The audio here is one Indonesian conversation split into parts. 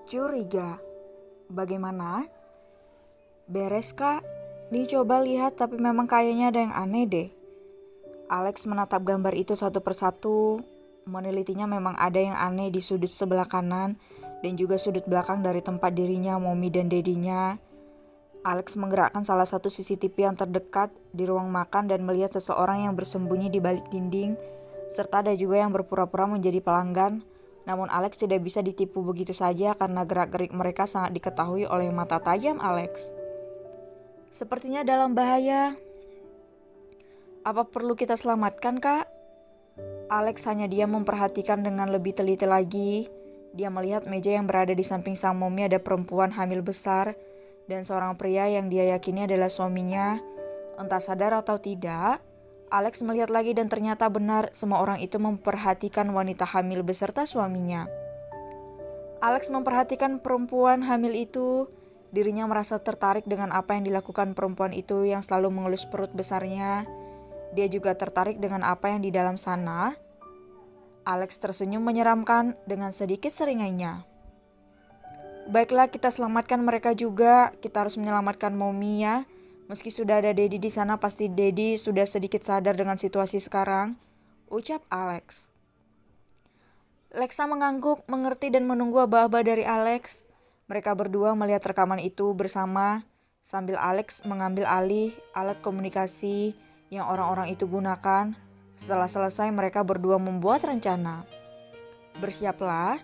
Curiga. Bagaimana? Beres, Kak? Nih coba lihat, tapi memang kayaknya ada yang aneh deh. Alex menatap gambar itu satu persatu. Menelitinya memang ada yang aneh di sudut sebelah kanan dan juga sudut belakang dari tempat dirinya, Mommy dan Dedinya. Alex menggerakkan salah satu CCTV yang terdekat di ruang makan dan melihat seseorang yang bersembunyi di balik dinding, serta ada juga yang berpura-pura menjadi pelanggan. Namun Alex tidak bisa ditipu begitu saja karena gerak-gerik mereka sangat diketahui oleh mata tajam Alex. Sepertinya dalam bahaya. Apa perlu kita selamatkan, Kak? Alex hanya diam memperhatikan dengan lebih teliti lagi. Dia melihat meja yang berada di samping sang Mommy ada perempuan hamil besar dan seorang pria yang dia yakini adalah suaminya. Entah sadar atau tidak, Alex melihat lagi dan ternyata benar semua orang itu memperhatikan wanita hamil beserta suaminya. Alex memperhatikan perempuan hamil itu. Dirinya merasa tertarik dengan apa yang dilakukan perempuan itu yang selalu mengelus perut besarnya. Dia juga tertarik dengan apa yang di dalam sana. Alex tersenyum menyeramkan dengan sedikit seringainya. Baiklah, kita selamatkan mereka juga. Kita harus menyelamatkan Mommy ya. Meski sudah ada Dedi di sana, pasti Dedi sudah sedikit sadar dengan situasi sekarang, ucap Alex. Lexa mengangguk, mengerti dan menunggu aba-aba dari Alex. Mereka berdua melihat rekaman itu bersama, sambil Alex mengambil alih alat komunikasi yang orang-orang itu gunakan. Setelah selesai, mereka berdua membuat rencana. Bersiaplah,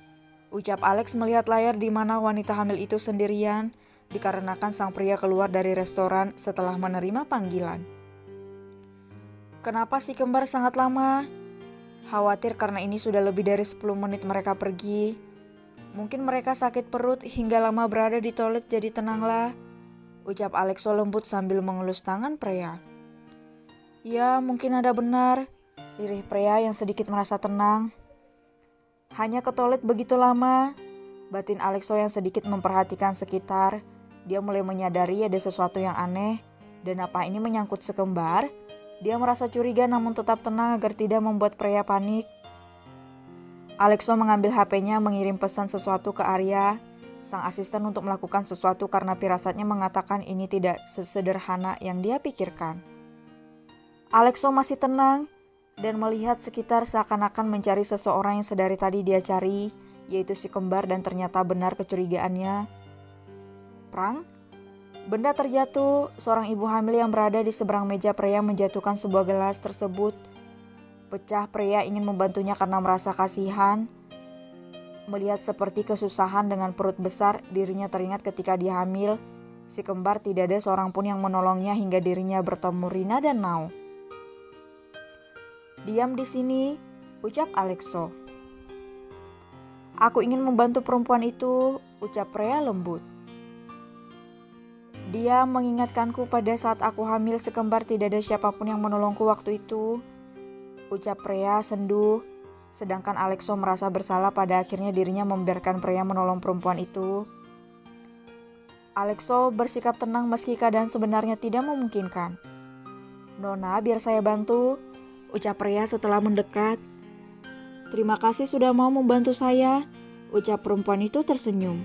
ucap Alex melihat layar di mana wanita hamil itu sendirian, dikarenakan sang pria keluar dari restoran setelah menerima panggilan. Kenapa si kembar sangat lama? Khawatir karena ini sudah lebih dari 10 menit mereka pergi. Mungkin mereka sakit perut hingga lama berada di toilet, jadi tenanglah, ucap Alexo lembut sambil mengelus tangan pria. Ya, mungkin ada benar, lirih pria yang sedikit merasa tenang. Hanya ke toilet begitu lama, batin Alexo yang sedikit memperhatikan sekitar. Dia mulai menyadari ada sesuatu yang aneh, dan apa ini menyangkut sekembar? Dia merasa curiga namun tetap tenang agar tidak membuat pria panik. Alexo mengambil HP-nya mengirim pesan sesuatu ke Arya, sang asisten untuk melakukan sesuatu karena firasatnya mengatakan ini tidak sesederhana yang dia pikirkan. Alexo masih tenang dan melihat sekitar seakan-akan mencari seseorang yang sedari tadi dia cari, yaitu si kembar, dan ternyata benar kecurigaannya. Prang? Benda terjatuh, seorang ibu hamil yang berada di seberang meja pria menjatuhkan sebuah gelas tersebut. Pecah, pria ingin membantunya karena merasa kasihan. Melihat seperti kesusahan dengan perut besar, dirinya teringat ketika dia hamil. Si kembar tidak ada seorang pun yang menolongnya hingga dirinya bertemu Rina dan Nao. Diam di sini, ucap Alexo. Aku ingin membantu perempuan itu, ucap pria lembut. Dia mengingatkanku pada saat aku hamil sekembar tidak ada siapapun yang menolongku waktu itu, ucap pria sendu. Sedangkan Alexo merasa bersalah pada akhirnya dirinya membiarkan pria menolong perempuan itu. Alexo bersikap tenang meski keadaan sebenarnya tidak memungkinkan. Nona, biar saya bantu, ucap pria setelah mendekat. Terima kasih sudah mau membantu saya, ucap perempuan itu tersenyum.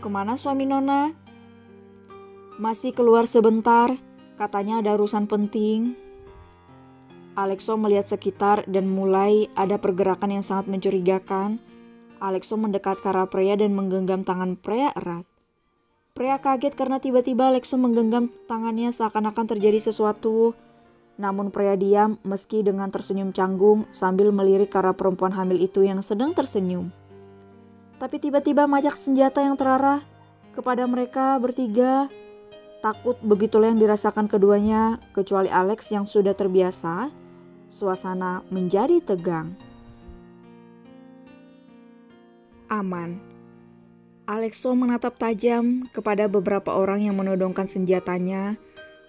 Kemana suami Nona? Masih keluar sebentar, katanya ada urusan penting. Alexo melihat sekitar dan mulai ada pergerakan yang sangat mencurigakan. Alexo mendekat ke arah pria dan menggenggam tangan pria erat. Pria kaget karena tiba-tiba Alexo menggenggam tangannya seakan-akan terjadi sesuatu. Namun pria diam meski dengan tersenyum canggung sambil melirik ke arah perempuan hamil itu yang sedang tersenyum. Tapi tiba-tiba majak senjata yang terarah kepada mereka bertiga. Takut begitulah yang dirasakan keduanya, kecuali Alex yang sudah terbiasa. Suasana menjadi tegang. Aman. Alexo menatap tajam kepada beberapa orang yang menodongkan senjatanya.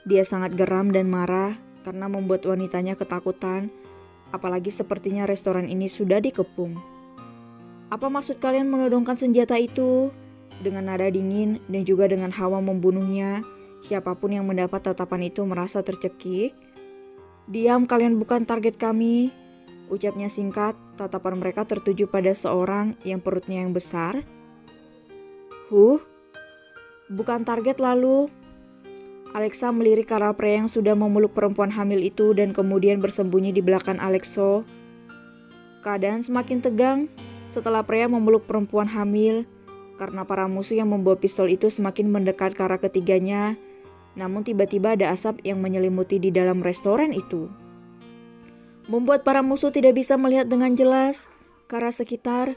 Dia sangat geram dan marah karena membuat wanitanya ketakutan. Apalagi sepertinya restoran ini sudah dikepung. Apa maksud kalian menodongkan senjata itu? Dengan nada dingin dan juga dengan hawa membunuhnya, siapapun yang mendapat tatapan itu merasa tercekik. Diam, kalian bukan target kami. Ucapnya singkat, tatapan mereka tertuju pada seorang yang perutnya yang besar. Bukan target lalu. Alexa melirik ke arah pria yang sudah memeluk perempuan hamil itu dan kemudian bersembunyi di belakang Alexo. Keadaan semakin tegang setelah pria memeluk perempuan hamil karena para musuh yang membawa pistol itu semakin mendekat ke arah ketiganya. Namun tiba-tiba ada asap yang menyelimuti di dalam restoran itu, membuat para musuh tidak bisa melihat dengan jelas ke arah sekitar.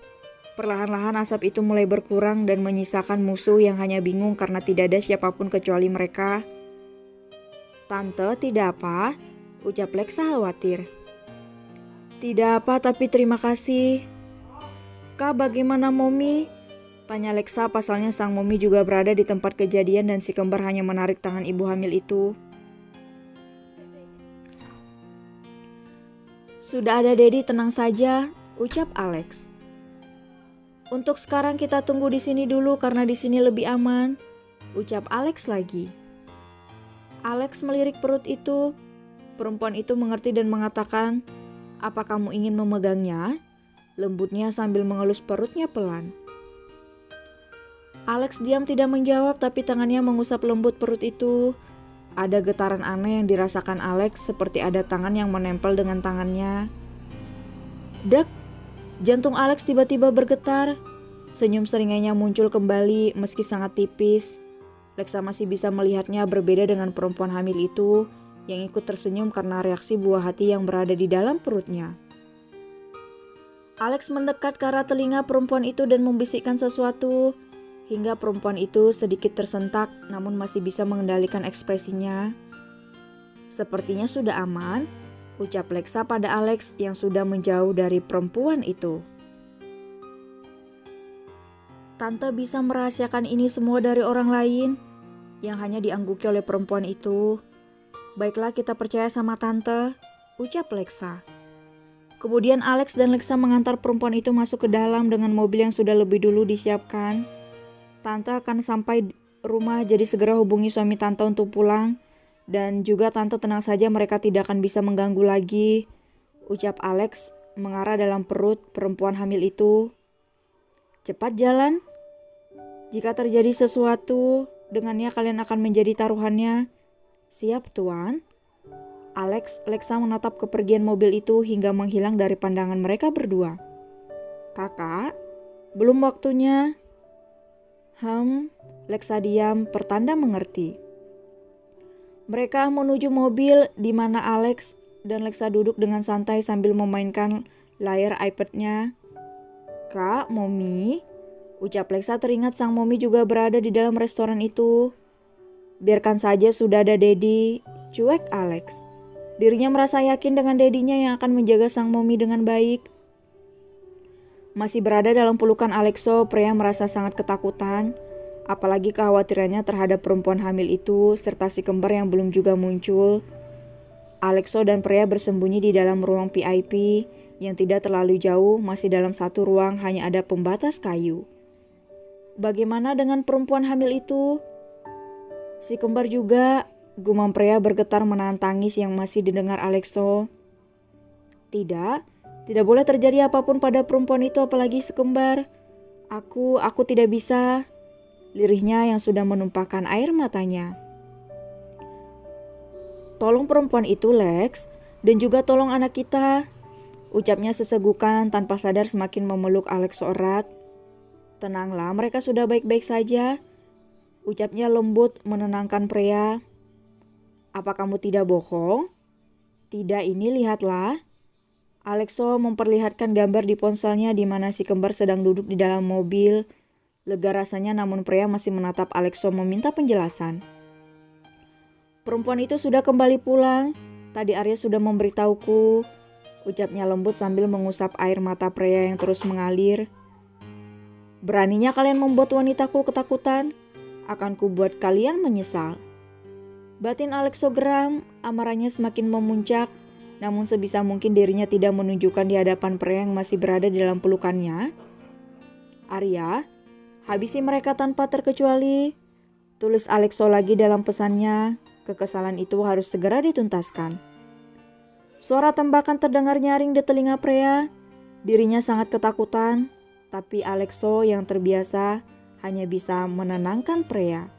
Perlahan-lahan asap itu mulai berkurang dan menyisakan musuh yang hanya bingung karena tidak ada siapapun kecuali mereka. Tante, tidak apa? Ucap Lexa khawatir. Tidak apa, tapi terima kasih. Kak, bagaimana Momi? Tanya Lexa, pasalnya sang Momi juga berada di tempat kejadian dan si kembar hanya menarik tangan ibu hamil itu. Sudah ada Dedi, tenang saja, ucap Alex. Untuk sekarang kita tunggu di sini dulu karena di sini lebih aman, ucap Alex lagi. Alex melirik perut itu. Perempuan itu mengerti dan mengatakan, "Apa kamu ingin memegangnya?" Lembutnya sambil mengelus perutnya pelan. Alex diam tidak menjawab, tapi tangannya mengusap lembut perut itu. Ada getaran aneh yang dirasakan Alex, seperti ada tangan yang menempel dengan tangannya. Dek, jantung Alex tiba-tiba bergetar. Senyum seringainya muncul kembali meski sangat tipis. Lexa masih bisa melihatnya berbeda dengan perempuan hamil itu yang ikut tersenyum karena reaksi buah hati yang berada di dalam perutnya. Alex mendekat ke arah telinga perempuan itu dan membisikkan sesuatu, hingga perempuan itu sedikit tersentak namun masih bisa mengendalikan ekspresinya. Sepertinya sudah aman, ucap Lexa pada Alex yang sudah menjauh dari perempuan itu. Tante bisa merahasiakan ini semua dari orang lain yang hanya diangguki oleh perempuan itu. Baiklah, kita percaya sama Tante, ucap Lexa. Kemudian Alex dan Lexa mengantar perempuan itu masuk ke dalam dengan mobil yang sudah lebih dulu disiapkan. Tante akan sampai rumah, jadi segera hubungi suami Tante untuk pulang. Dan juga Tante tenang saja, mereka tidak akan bisa mengganggu lagi, ucap Alex mengarah dalam perut perempuan hamil itu. Cepat jalan. Jika terjadi sesuatu, dengannya kalian akan menjadi taruhannya. Siap, Tuan. Lexa menatap kepergian mobil itu hingga menghilang dari pandangan mereka berdua. Kakak, belum waktunya. Lexa diam, pertanda mengerti. Mereka menuju mobil di mana Alex dan Lexa duduk dengan santai sambil memainkan layar iPad-nya. Kak, Momi, ucap Lexa teringat sang Momi juga berada di dalam restoran itu. Biarkan saja, sudah ada Dedi, cuek Alex. Dirinya merasa yakin dengan dedinya yang akan menjaga sang Momi dengan baik. Masih berada dalam pelukan Alexo, pria merasa sangat ketakutan. Apalagi kekhawatirannya terhadap perempuan hamil itu serta si kembar yang belum juga muncul. Alexo dan pria bersembunyi di dalam ruang VIP yang tidak terlalu jauh, masih dalam satu ruang hanya ada pembatas kayu. Bagaimana dengan perempuan hamil itu? Si kembar juga, gumam pria bergetar menahan tangis yang masih didengar Alexo. Tidak boleh terjadi apapun pada perempuan itu, apalagi si kembar. Aku tidak bisa, lirihnya yang sudah menumpahkan air matanya. Tolong perempuan itu, Lex, dan juga tolong anak kita, ucapnya sesegukan tanpa sadar semakin memeluk Alexo erat. Tenanglah, mereka sudah baik-baik saja, ucapnya lembut menenangkan pria. Apa kamu tidak bohong? Tidak, ini lihatlah. Alexo memperlihatkan gambar di ponselnya di mana si kembar sedang duduk di dalam mobil. Lega rasanya, namun pria masih menatap Alexo meminta penjelasan. Perempuan itu sudah kembali pulang. Tadi Arya sudah memberitahuku, ucapnya lembut sambil mengusap air mata pria yang terus mengalir. Beraninya kalian membuat wanitaku ketakutan, akan kubuat kalian menyesal. Batin Alexo geram, amarahnya semakin memuncak. namun sebisa mungkin dirinya tidak menunjukkan di hadapan pria yang masih berada di dalam pelukannya. "Arya, habisi mereka tanpa terkecuali," tulis Alexo lagi dalam pesannya. Kekesalan itu harus segera dituntaskan. Suara tembakan terdengar nyaring di telinga pria. Dirinya sangat ketakutan, tapi Alexo yang terbiasa hanya bisa menenangkan pria.